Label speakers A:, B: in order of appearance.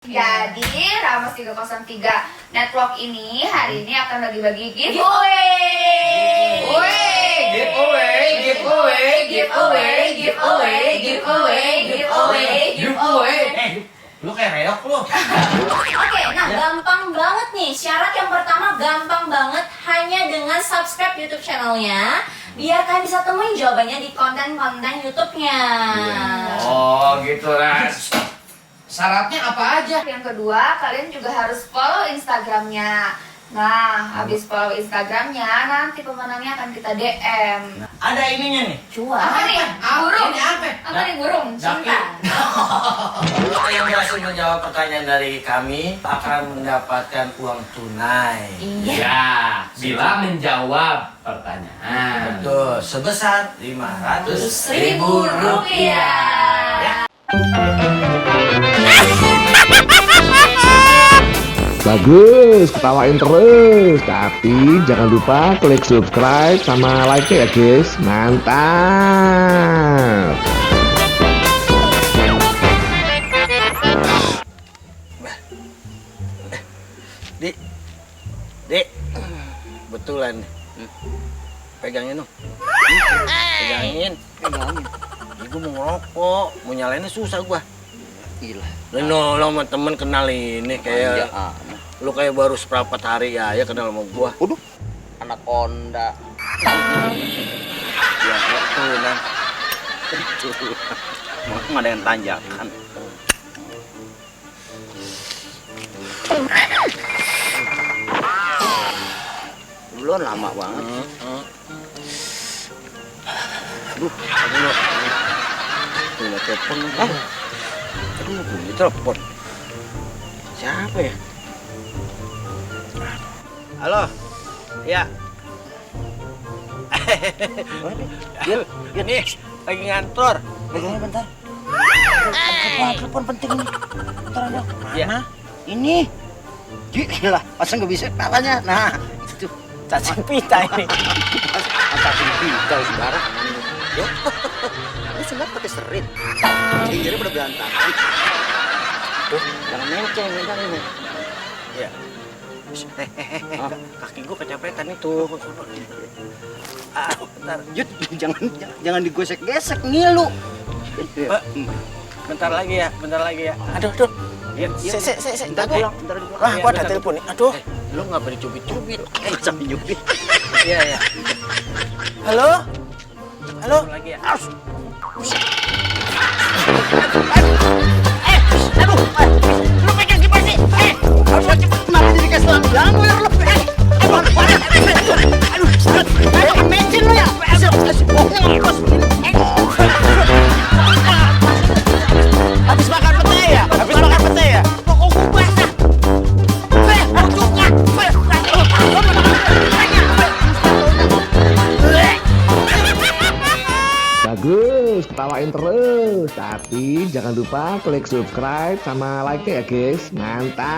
A: Jadi Ramos 303 Network ini hari ini akan bagi-bagi giveaway.
B: Lu kayak reok lu.
C: Oke, nah gampang banget nih. Syarat yang pertama gampang banget, hanya dengan subscribe YouTube channelnya, biar kalian bisa temuin jawabannya di konten-konten YouTube-nya.
B: Oh gitu lah. Syaratnya apa aja?
A: Yang kedua, kalian juga harus follow Instagramnya. Nah, habis follow Instagramnya, nanti pemenangnya akan kita DM.
B: Ada ininya nih.
C: Cuan.
A: Apa nih? Burung.
B: Ini apa?
A: Apa nih burung? Cinta.
B: Yang berhasil menjawab pertanyaan dari kami akan mendapatkan uang tunai.
C: Iya.
D: Ya, bila menjawab pertanyaan.
B: Betul, sebesar 500.000
C: Rupiah.
E: Bagus, ketawain terus. Tapi jangan lupa klik subscribe sama like ya guys. Mantap.
B: Dek, betulan. Pegangin dong. Pegangin. Gue mau ngerokok, mau nyalainnya susah gua.
F: Gila.
B: Lu nolong sama temen kenal ini kayak lu kayak baru seperempat hari ya kenal sama gua.
F: Waduh, anaconda.
B: Ya betulan.
F: Emang ada yang tanjakan. Belum lama banget.
B: Aduh, punya telepon. Aduh, punya telepon. Siapa ya? Halo. Ya. Gil, nih, lagi ngantor.
F: Pegangnya bentar. Telepon penting ini. Bentar ada.
B: Ya.
F: Mana? Ini. Gila, masa nggak bisa katanya. Nah, itu
B: Cacing pita ini.
F: cacing pita sembarang. Ya. Ini semua pakai serit. Jadi pada berantakan. Tuh, jangan menceng, ini.
B: Ya. Kaki gua kecapetan itu. Bentar.
F: Jut, jangan digosek-gesek, ngilu.
B: Pak, bentar lagi ya. Aduh. Ya,
F: Bentar pulang, bentar pulang.
B: Wah, gua ada telepon nih. Aduh.
F: Lu nggak boleh cubit-cubit. Sampai nyubit.
B: Iya. Halo? Lagi ya.
F: Lu pegang gimana sih? Kenapa jadi kayak selang jamu ya lu? Aduh, mecin lu ya?
B: Habis makan pete ya?
F: Pokokku basah.
E: Bagus, ketawain terus. Tapi jangan lupa klik subscribe sama like ya guys. Mantap.